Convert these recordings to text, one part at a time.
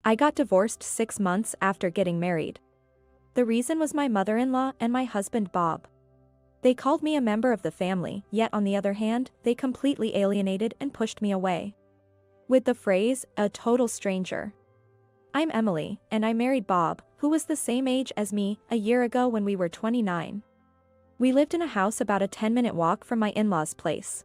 I got divorced 6 months after getting married. The reason was my mother-in-law and my husband Bob. They called me a member of the family, yet on the other hand, they completely alienated and pushed me away. With the phrase, a total stranger. I'm Emily, and I married Bob, who was the same age as me, a year ago when we were 29. We lived in a house about a 10-minute walk from my in-laws' place.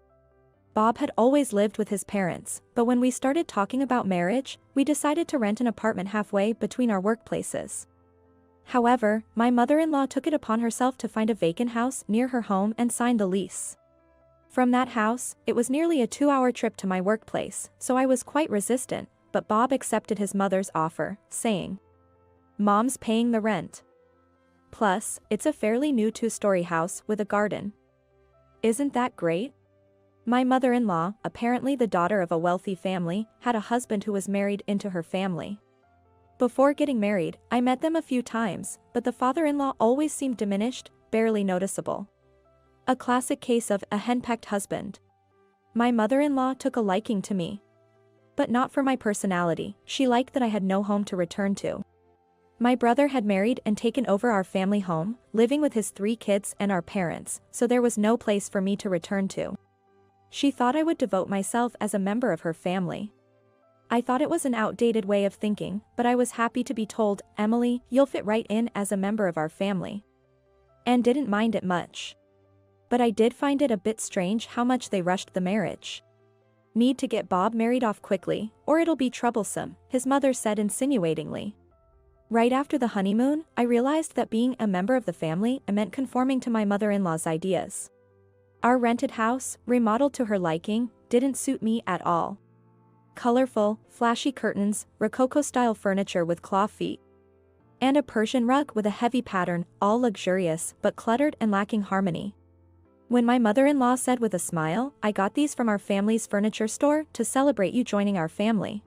Bob had always lived with his parents, but when we started talking about marriage, we decided to rent an apartment halfway between our workplaces. However, my mother-in-law took it upon herself to find a vacant house near her home and signed the lease. From that house, it was nearly a 2-hour trip to my workplace, so I was quite resistant, but Bob accepted his mother's offer, saying, "Mom's paying the rent. Plus, it's a fairly new 2-story house with a garden. Isn't that great?" My mother-in-law, apparently the daughter of a wealthy family, had a husband who was married into her family. Before getting married, I met them a few times, but the father-in-law always seemed diminished, barely noticeable. A classic case of a henpecked husband. My mother-in-law took a liking to me. But not for my personality, she liked that I had no home to return to. My brother had married and taken over our family home, living with his 3 kids and our parents, so there was no place for me to return to. She thought I would devote myself as a member of her family. I thought it was an outdated way of thinking, but I was happy to be told, "Emily, you'll fit right in as a member of our family." And didn't mind it much. But I did find it a bit strange how much they rushed the marriage. "Need to get Bob married off quickly, or it'll be troublesome," his mother said insinuatingly. Right after the honeymoon, I realized that being a member of the family meant conforming to my mother-in-law's ideas. Our rented house, remodeled to her liking, didn't suit me at all. Colorful, flashy curtains, Rococo-style furniture with claw feet, and a Persian rug with a heavy pattern, all luxurious but cluttered and lacking harmony. When my mother-in-law said with a smile, "I got these from our family's furniture store to celebrate you joining our family.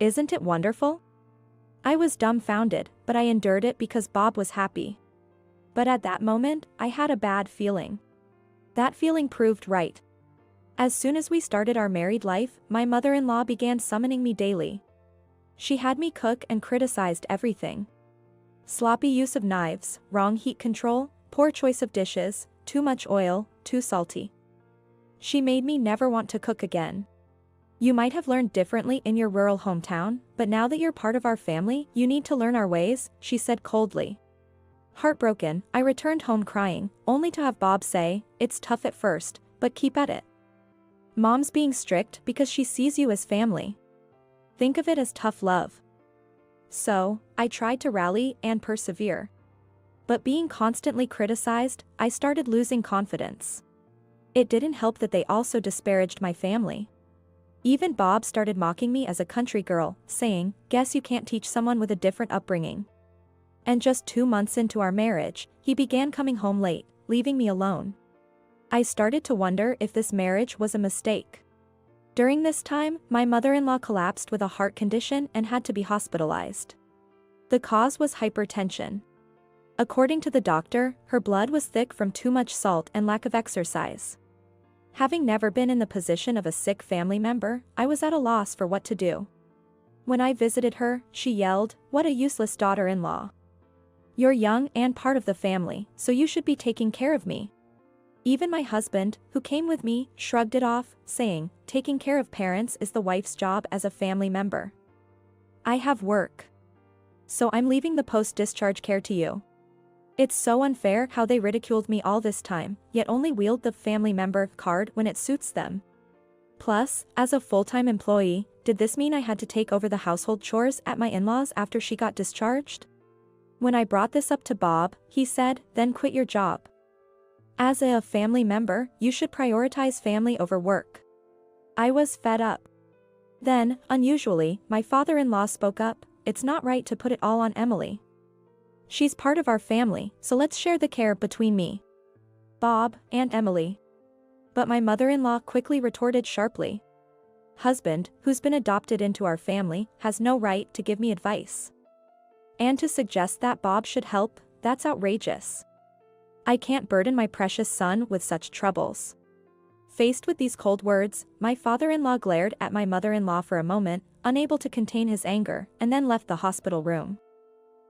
Isn't it wonderful?" I was dumbfounded, but I endured it because Bob was happy. But at that moment, I had a bad feeling. That feeling proved right. As soon as we started our married life, my mother-in-law began summoning me daily. She had me cook and criticized everything. Sloppy use of knives, wrong heat control, poor choice of dishes, too much oil, too salty. She made me never want to cook again. "You might have learned differently in your rural hometown, but now that you're part of our family, you need to learn our ways," she said coldly. Heartbroken, I returned home crying, only to have Bob say, "It's tough at first, but keep at it. Mom's being strict because she sees you as family. Think of it as tough love." So, I tried to rally and persevere. But being constantly criticized, I started losing confidence. It didn't help that they also disparaged my family. Even Bob started mocking me as a country girl, saying, "Guess you can't teach someone with a different upbringing." And just 2 months into our marriage, he began coming home late, leaving me alone. I started to wonder if this marriage was a mistake. During this time, my mother-in-law collapsed with a heart condition and had to be hospitalized. The cause was hypertension. According to the doctor, her blood was thick from too much salt and lack of exercise. Having never been in the position of a sick family member, I was at a loss for what to do. When I visited her, she yelled, "What a useless daughter-in-law. You're young and part of the family, so you should be taking care of me." Even my husband, who came with me, shrugged it off, saying, "Taking care of parents is the wife's job as a family member. I have work. So I'm leaving the post-discharge care to you." It's so unfair how they ridiculed me all this time, yet only wield the family member card when it suits them. Plus, as a full-time employee, did this mean I had to take over the household chores at my in-laws after she got discharged? When I brought this up to Bob, he said, "Then quit your job. As a family member, you should prioritize family over work." I was fed up. Then, unusually, my father-in-law spoke up, "It's not right to put it all on Emily. She's part of our family, so let's share the care between me, Bob, and Emily." But my mother-in-law quickly retorted sharply, "Husband, who's been adopted into our family, has no right to give me advice. And to suggest that Bob should help, that's outrageous. I can't burden my precious son with such troubles." Faced with these cold words, my father-in-law glared at my mother-in-law for a moment, unable to contain his anger, and then left the hospital room.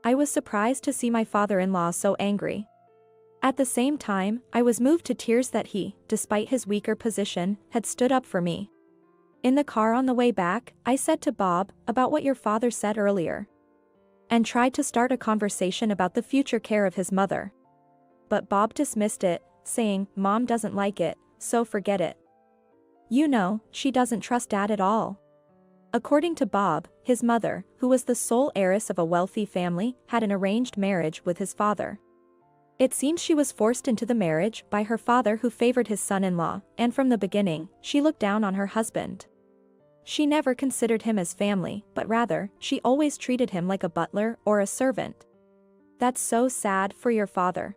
I was surprised to see my father-in-law so angry. At the same time, I was moved to tears that he, despite his weaker position, had stood up for me. In the car on the way back, I said to Bob about what your father said earlier, and tried to start a conversation about the future care of his mother. But Bob dismissed it, saying, "Mom doesn't like it, so forget it. You know, she doesn't trust Dad at all." According to Bob, his mother, who was the sole heiress of a wealthy family, had an arranged marriage with his father. It seems she was forced into the marriage by her father, who favored his son-in-law, and from the beginning, she looked down on her husband. She never considered him as family, but rather, she always treated him like a butler or a servant. "That's so sad for your father."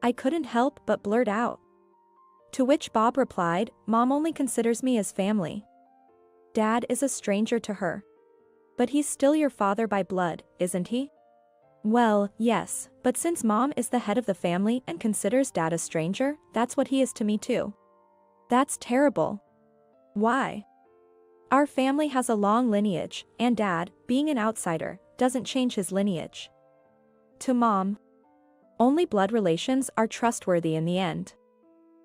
I couldn't help but blurt out. To which Bob replied, "Mom only considers me as family. Dad is a stranger to her. But he's still your father by blood, isn't he?" "Well, yes, but since Mom is the head of the family and considers Dad a stranger, that's what he is to me too." "That's terrible." "Why?" "Our family has a long lineage, and Dad, being an outsider, doesn't change his lineage." To Mom. Only blood relations are trustworthy in the end.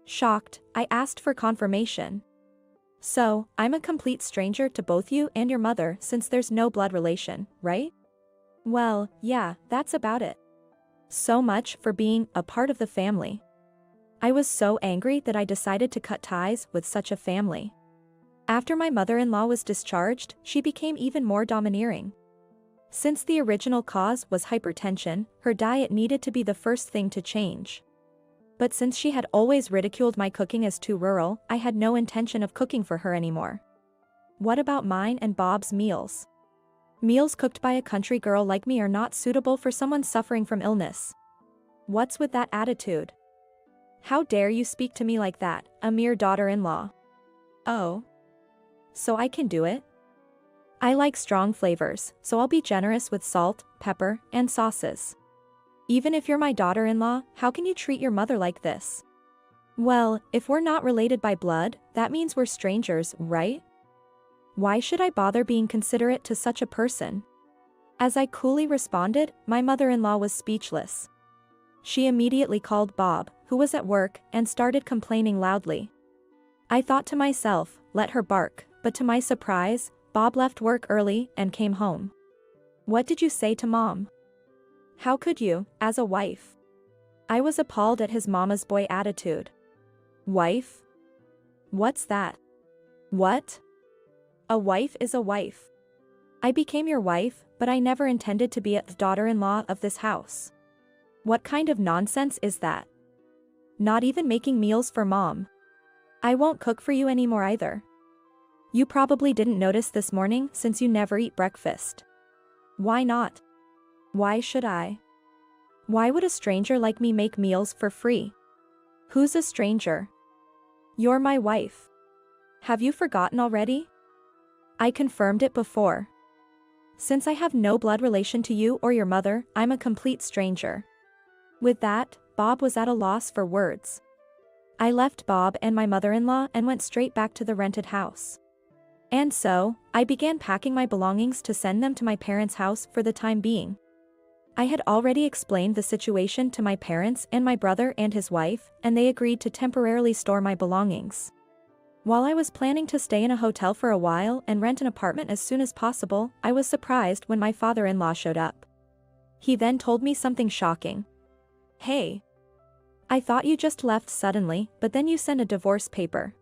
Shocked, I asked for confirmation. "So, I'm a complete stranger to both you and your mother since there's no blood relation, right?" "Well, yeah, that's about it." So much for being a part of the family. I was so angry that I decided to cut ties with such a family. After my mother-in-law was discharged, she became even more domineering. Since the original cause was hypertension, her diet needed to be the first thing to change. But since she had always ridiculed my cooking as too rural, I had no intention of cooking for her anymore. What about mine and Bob's meals? Meals cooked by a country girl like me are not suitable for someone suffering from illness. What's with that attitude? How dare you speak to me like that, a mere daughter-in-law? Oh. So I can do it? I like strong flavors, so I'll be generous with salt, pepper, and sauces. Even if you're my daughter-in-law, how can you treat your mother like this? Well, if we're not related by blood, that means we're strangers, right? Why should I bother being considerate to such a person? As I coolly responded, my mother-in-law was speechless. She immediately called Bob, who was at work, and started complaining loudly. I thought to myself, let her bark, but to my surprise, Bob left work early and came home. "What did you say to Mom?" "How could you, as a wife?" I was appalled at his mama's boy attitude. "Wife? What's that?" "What? A wife is a wife. I became your wife, but I never intended to be the daughter-in-law of this house. What kind of nonsense is that? Not even making meals for Mom. I won't cook for you anymore either. You probably didn't notice this morning since you never eat breakfast. Why not? Why should I? Why would a stranger like me make meals for free? Who's a stranger? You're my wife. Have you forgotten already? I confirmed it before. Since I have no blood relation to you or your mother, I'm a complete stranger." With that, Bob was at a loss for words. I left Bob and my mother-in-law and went straight back to the rented house. And so, I began packing my belongings to send them to my parents' house for the time being. I had already explained the situation to my parents and my brother and his wife, and they agreed to temporarily store my belongings. While I was planning to stay in a hotel for a while and rent an apartment as soon as possible, I was surprised when my father-in-law showed up. He then told me something shocking. "Hey. I thought you just left suddenly, but then you sent a divorce paper.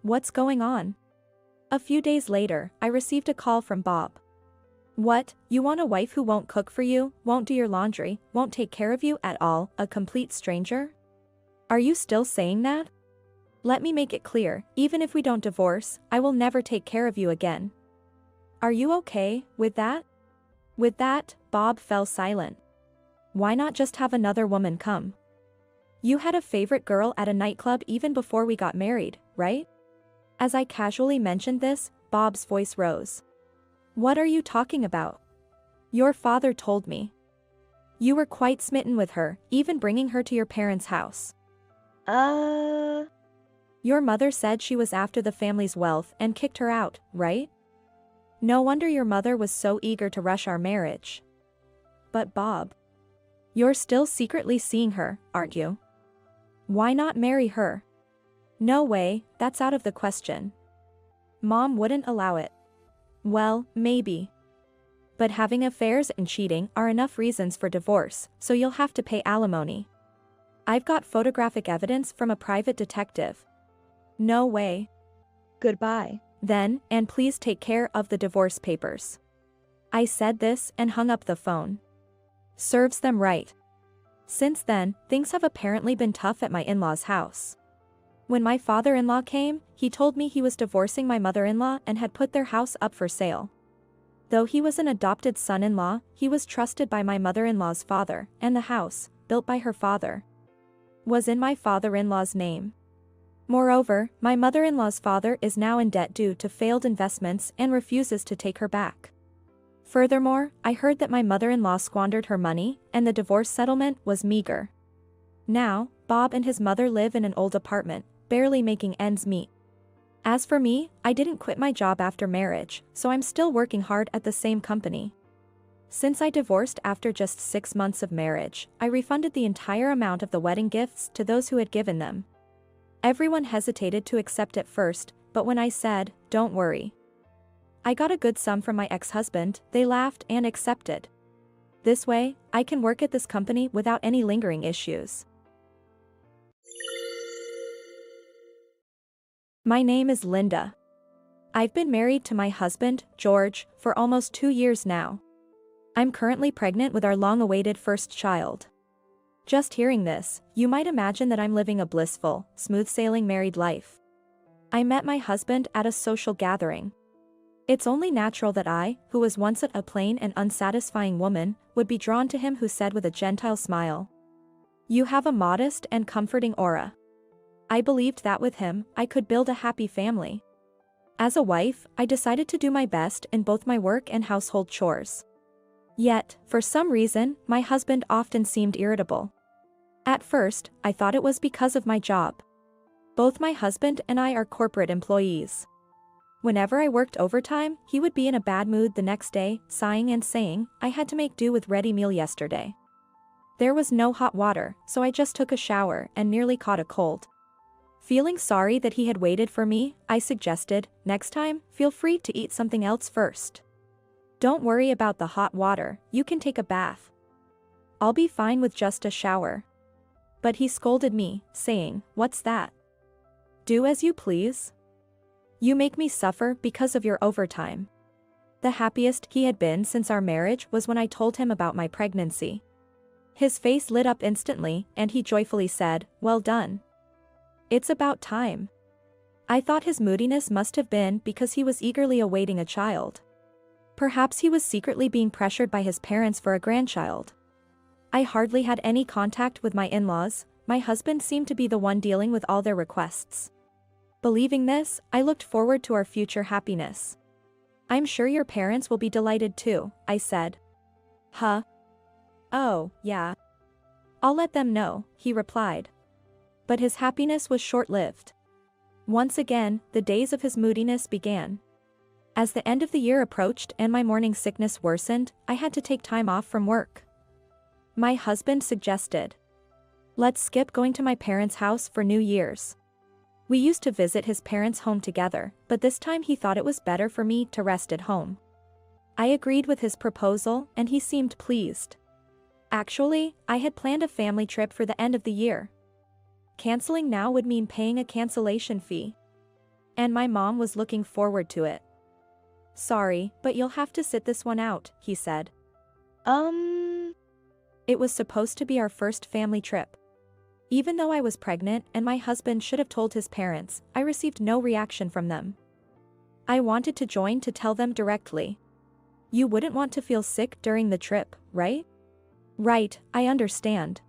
What's going on?" A few days later, I received a call from Bob. "What, you want a wife who won't cook for you, won't do your laundry, won't take care of you at all, a complete stranger? Are you still saying that? Let me make it clear, even if we don't divorce, I will never take care of you again. Are you okay with that?" With that, Bob fell silent. Why not just have another woman come? You had a favorite girl at a nightclub even before we got married, right? As I casually mentioned this, Bob's voice rose. What are you talking about? Your father told me. You were quite smitten with her, even bringing her to your parents' house. Your mother said she was after the family's wealth and kicked her out, right? No wonder your mother was so eager to rush our marriage. But Bob, you're still secretly seeing her, aren't you? Why not marry her? No way, that's out of the question. Mom wouldn't allow it. Well, maybe. But having affairs and cheating are enough reasons for divorce, so you'll have to pay alimony. I've got photographic evidence from a private detective. No way. Goodbye, then, and please take care of the divorce papers. I said this and hung up the phone. Serves them right. Since then, things have apparently been tough at my in-laws' house. When my father-in-law came, he told me he was divorcing my mother-in-law and had put their house up for sale. Though he was an adopted son-in-law, he was trusted by my mother-in-law's father, and the house, built by her father, was in my father-in-law's name. Moreover, my mother-in-law's father is now in debt due to failed investments and refuses to take her back. Furthermore, I heard that my mother-in-law squandered her money, and the divorce settlement was meager. Now, Bob and his mother live in an old apartment, barely making ends meet. As for me, I didn't quit my job after marriage, so I'm still working hard at the same company. Since I divorced after just 6 months of marriage, I refunded the entire amount of the wedding gifts to those who had given them. Everyone hesitated to accept at first, but when I said, "Don't worry, I got a good sum from my ex-husband," they laughed and accepted. This way, I can work at this company without any lingering issues. My name is Linda. I've been married to my husband, George, for almost 2 years now. I'm currently pregnant with our long-awaited first child. Just hearing this, you might imagine that I'm living a blissful, smooth-sailing married life. I met my husband at a social gathering. It's only natural that I, who was once a plain and unsatisfying woman, would be drawn to him, who said with a gentile smile, "You have a modest and comforting aura." I believed that with him, I could build a happy family. As a wife, I decided to do my best in both my work and household chores. Yet, for some reason, my husband often seemed irritable. At first, I thought it was because of my job. Both my husband and I are corporate employees. Whenever I worked overtime, he would be in a bad mood the next day, sighing and saying, "I had to make do with ready meal yesterday. There was no hot water, so I just took a shower and nearly caught a cold." Feeling sorry that he had waited for me, I suggested, "Next time, feel free to eat something else first. Don't worry about the hot water, you can take a bath. I'll be fine with just a shower." But he scolded me, saying, "What's that? Do as you please. You make me suffer because of your overtime." The happiest he had been since our marriage was when I told him about my pregnancy. His face lit up instantly, and he joyfully said, "Well done. It's about time." I thought his moodiness must have been because he was eagerly awaiting a child. Perhaps he was secretly being pressured by his parents for a grandchild. I hardly had any contact with my in-laws. My husband seemed to be the one dealing with all their requests. Believing this, I looked forward to our future happiness. "I'm sure your parents will be delighted too," I said. "Huh? Oh, yeah. I'll let them know," he replied. But his happiness was short-lived. Once again, the days of his moodiness began. As the end of the year approached and my morning sickness worsened, I had to take time off from work. My husband suggested, "Let's skip going to my parents' house for New Year's." We used to visit his parents' home together, but this time he thought it was better for me to rest at home. I agreed with his proposal, and he seemed pleased. Actually, I had planned a family trip for the end of the year. Canceling now would mean paying a cancellation fee. And my mom was looking forward to it. "Sorry, but you'll have to sit this one out," he said. It was supposed to be our first family trip. Even though I was pregnant and my husband should have told his parents, I received no reaction from them. I wanted to join to tell them directly. "You wouldn't want to feel sick during the trip, right?" "Right, I understand.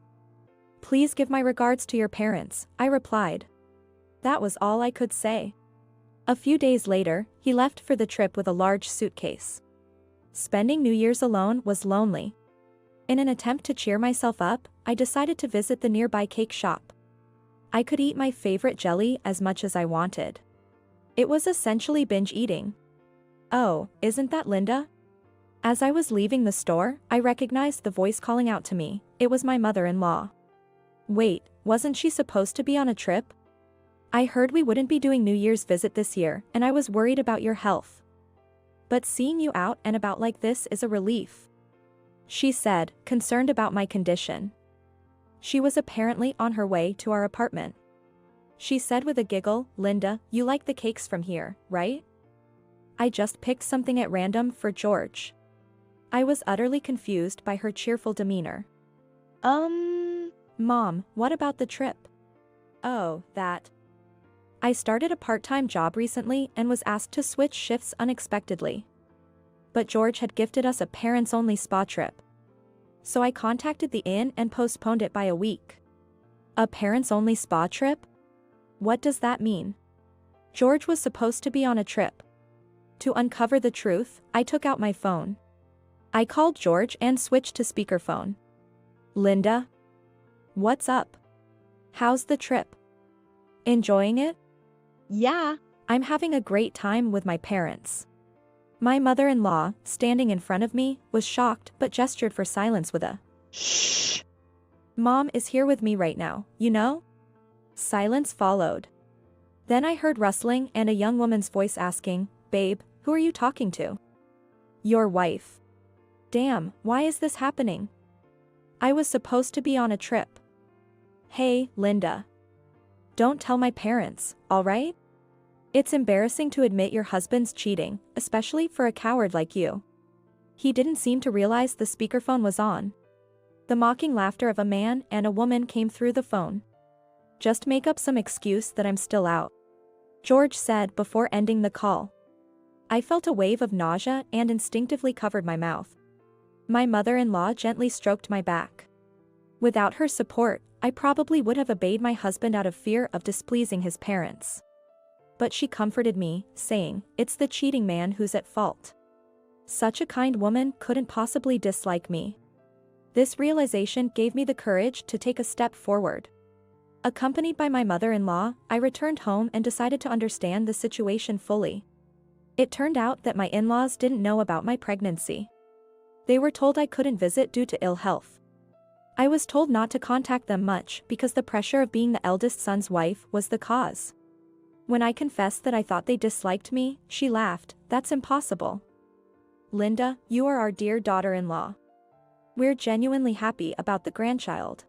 Please give my regards to your parents," I replied. That was all I could say. A few days later, he left for the trip with a large suitcase. Spending New Year's alone was lonely. In an attempt to cheer myself up, I decided to visit the nearby cake shop. I could eat my favorite jelly as much as I wanted. It was essentially binge eating. Oh, isn't that Linda? As I was leaving the store, I recognized the voice calling out to me. It was my mother-in-law. Wait, wasn't she supposed to be on a trip? I heard we wouldn't be doing New Year's visit this year, and I was worried about your health. But seeing you out and about like this is a relief, she said, concerned about my condition. She was apparently on her way to our apartment. She said with a giggle, Linda, you like the cakes from here, right? I just picked something at random for George. I was utterly confused by her cheerful demeanor. Mom, what about the trip? Oh, that. I started a part-time job recently and was asked to switch shifts unexpectedly. But George had gifted us a parents-only spa trip. So I contacted the inn and postponed it by a week. A parents-only spa trip? What does that mean? George was supposed to be on a trip. To uncover the truth, I took out my phone. I called George and switched to speakerphone. Linda? What's up? How's the trip? Enjoying it? Yeah. I'm having a great time with my parents. My mother-in-law, standing in front of me, was shocked but gestured for silence with a shh. Mom is here with me right now, you know? Silence followed. Then I heard rustling and a young woman's voice asking, Babe, who are you talking to? Your wife. Damn, why is this happening? I was supposed to be on a trip. Hey, Linda. Don't tell my parents, alright? It's embarrassing to admit your husband's cheating, especially for a coward like you. He didn't seem to realize the speakerphone was on. The mocking laughter of a man and a woman came through the phone. Just make up some excuse that I'm still out, George said before ending the call. I felt a wave of nausea and instinctively covered my mouth. My mother-in-law gently stroked my back. Without her support, I probably would have obeyed my husband out of fear of displeasing his parents. But she comforted me, saying, it's the cheating man who's at fault. Such a kind woman couldn't possibly dislike me. This realization gave me the courage to take a step forward. Accompanied by my mother-in-law, I returned home and decided to understand the situation fully. It turned out that my in-laws didn't know about my pregnancy. They were told I couldn't visit due to ill health. I was told not to contact them much because the pressure of being the eldest son's wife was the cause. When I confessed that I thought they disliked me, she laughed, that's impossible. Linda, you are our dear daughter-in-law. We're genuinely happy about the grandchild.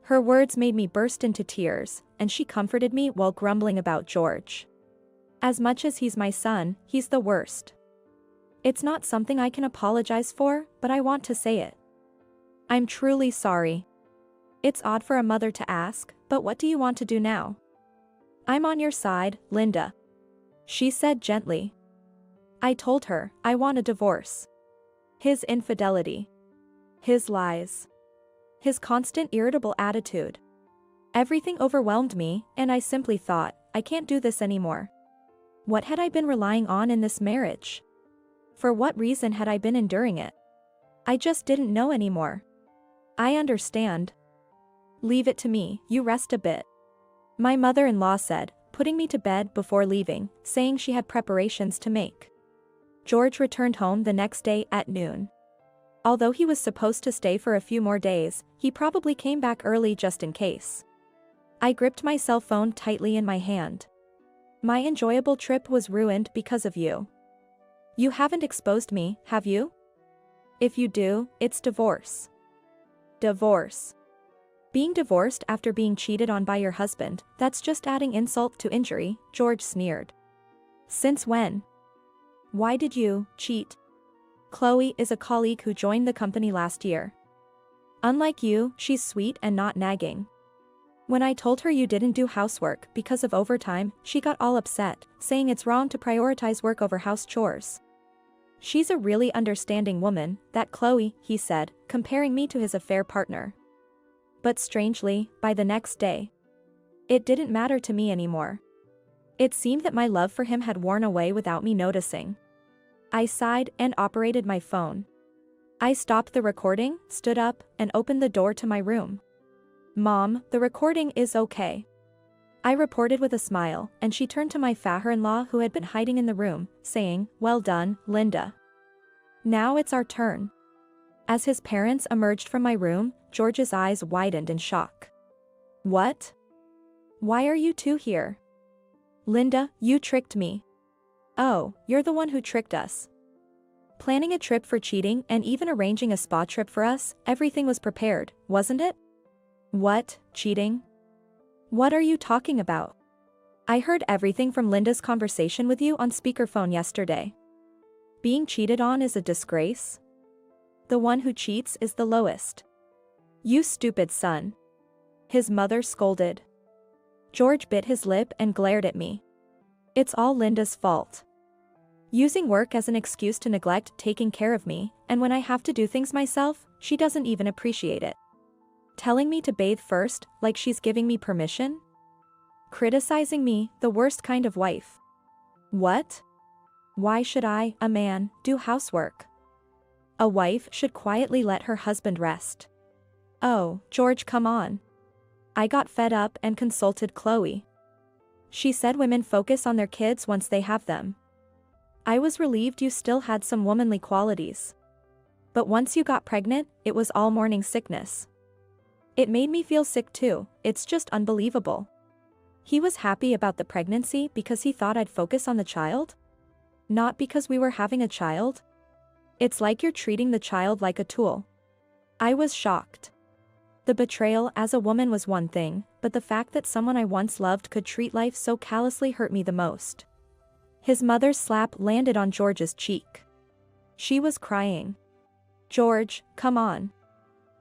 Her words made me burst into tears, and she comforted me while grumbling about George. As much as he's my son, he's the worst. It's not something I can apologize for, but I want to say it. I'm truly sorry. It's odd for a mother to ask, but what do you want to do now? I'm on your side, Linda, she said gently. I told her, I want a divorce. His infidelity. His lies. His constant irritable attitude. Everything overwhelmed me, and I simply thought, I can't do this anymore. What had I been relying on in this marriage? For what reason had I been enduring it? I just didn't know anymore. I understand. Leave it to me, you rest a bit, my mother-in-law said, putting me to bed before leaving, saying she had preparations to make. George returned home the next day at noon. Although he was supposed to stay for a few more days, he probably came back early just in case. I gripped my cell phone tightly in my hand. My enjoyable trip was ruined because of you. You haven't exposed me, have you? If you do, it's divorce. Divorce. Being divorced after being cheated on by your husband, that's just adding insult to injury, George sneered. Since when? Why did you cheat? Chloe is a colleague who joined the company last year. Unlike you, she's sweet and not nagging. When I told her you didn't do housework because of overtime, she got all upset, saying it's wrong to prioritize work over house chores. She's a really understanding woman, that Chloe, he said, comparing me to his affair partner. But strangely, by the next day, it didn't matter to me anymore. It seemed that my love for him had worn away without me noticing. I sighed and operated my phone. I stopped the recording, stood up, and opened the door to my room. Mom, the recording is okay. I reported with a smile, and she turned to my father-in-law who had been hiding in the room, saying, "Well done, Linda. Now it's our turn." As his parents emerged from my room, George's eyes widened in shock. "What? Why are you two here?" "Linda, you tricked me." "Oh, you're the one who tricked us." Planning a trip for cheating and even arranging a spa trip for us, everything was prepared, wasn't it? "What, cheating? What are you talking about? I heard everything from Linda's conversation with you on speakerphone yesterday. Being cheated on is a disgrace. The one who cheats is the lowest. You stupid son." His mother scolded. George bit his lip and glared at me. "It's all Linda's fault. Using work as an excuse to neglect taking care of me, and when I have to do things myself, she doesn't even appreciate it. Telling me to bathe first, like she's giving me permission? Criticizing me, the worst kind of wife. What? Why should I, a man, do housework? A wife should quietly let her husband rest." "Oh, George, come on." I got fed up and consulted Chloe. She said women focus on their kids once they have them. I was relieved you still had some womanly qualities. But once you got pregnant, it was all morning sickness. It made me feel sick too, it's just unbelievable. He was happy about the pregnancy because he thought I'd focus on the child? Not because we were having a child? It's like you're treating the child like a tool. I was shocked. The betrayal as a woman was one thing, but the fact that someone I once loved could treat life so callously hurt me the most. His mother's slap landed on George's cheek. She was crying. "George, come on."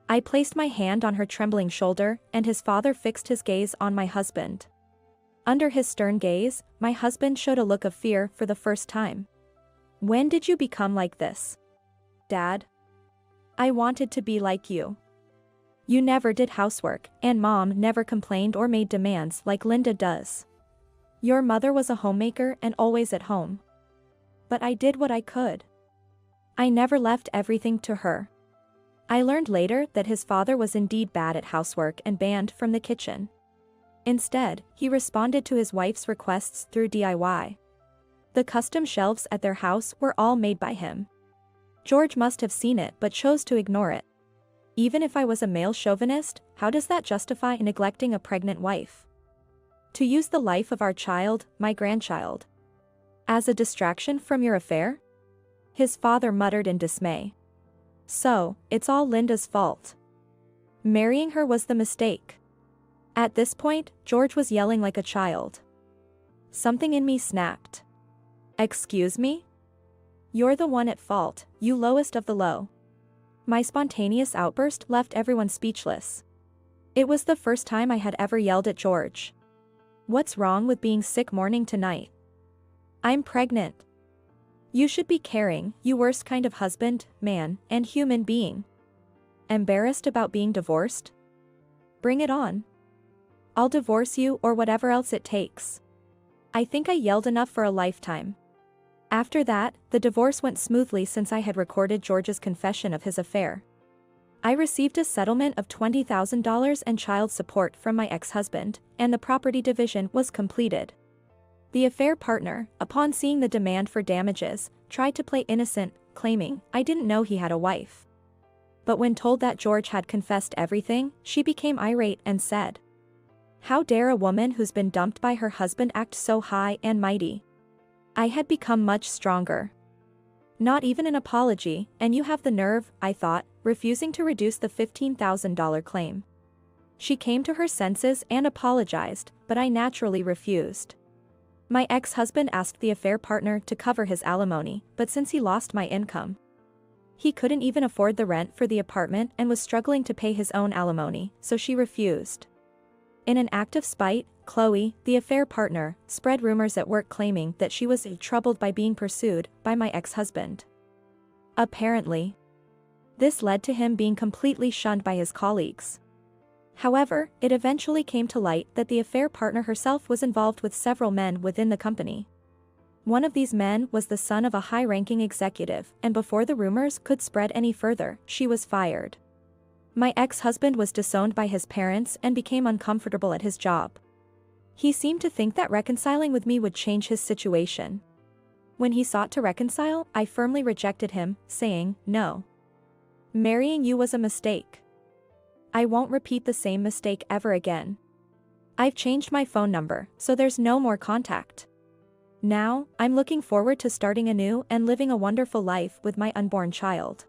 I placed my hand on her trembling shoulder, and his father fixed his gaze on my husband. Under his stern gaze, my husband showed a look of fear for the first time. "When did you become like this, Dad? I wanted to be like you. You never did housework, and Mom never complained or made demands like Linda does. Your mother was a homemaker and always at home. But I did what I could. I never left everything to her." I learned later that his father was indeed bad at housework and banned from the kitchen. Instead, he responded to his wife's requests through DIY. The custom shelves at their house were all made by him. George must have seen it but chose to ignore it. Even if I was a male chauvinist, how does that justify neglecting a pregnant wife? To use the life of our child, my grandchild, as a distraction from your affair? His father muttered in dismay. So, it's all Linda's fault. Marrying her was the mistake. At this point, George was yelling like a child. Something in me snapped. "Excuse me? You're the one at fault, you lowest of the low." My spontaneous outburst left everyone speechless. It was the first time I had ever yelled at George. What's wrong with being sick morning to night? I'm pregnant. You should be caring, you worst kind of husband, man, and human being. Embarrassed about being divorced? Bring it on. I'll divorce you or whatever else it takes. I think I yelled enough for a lifetime. After that, the divorce went smoothly since I had recorded George's confession of his affair. I received a settlement of $20,000 and child support from my ex-husband, and the property division was completed. The affair partner, upon seeing the demand for damages, tried to play innocent, claiming, "I didn't know he had a wife." But when told that George had confessed everything, she became irate and said, "How dare a woman who's been dumped by her husband act so high and mighty?" I had become much stronger. Not even an apology, and you have the nerve, I thought, refusing to reduce the $15,000 claim. She came to her senses and apologized, but I naturally refused. My ex-husband asked the affair partner to cover his alimony, but since he lost my income, he couldn't even afford the rent for the apartment and was struggling to pay his own alimony, so she refused. In an act of spite, Chloe, the affair partner, spread rumors at work claiming that she was troubled by being pursued by my ex-husband. Apparently, this led to him being completely shunned by his colleagues. However, it eventually came to light that the affair partner herself was involved with several men within the company. One of these men was the son of a high-ranking executive, and before the rumors could spread any further, she was fired. My ex-husband was disowned by his parents and became uncomfortable at his job. He seemed to think that reconciling with me would change his situation. When he sought to reconcile, I firmly rejected him, saying, "No. Marrying you was a mistake. I won't repeat the same mistake ever again. I've changed my phone number, so there's no more contact. Now, I'm looking forward to starting anew and living a wonderful life with my unborn child."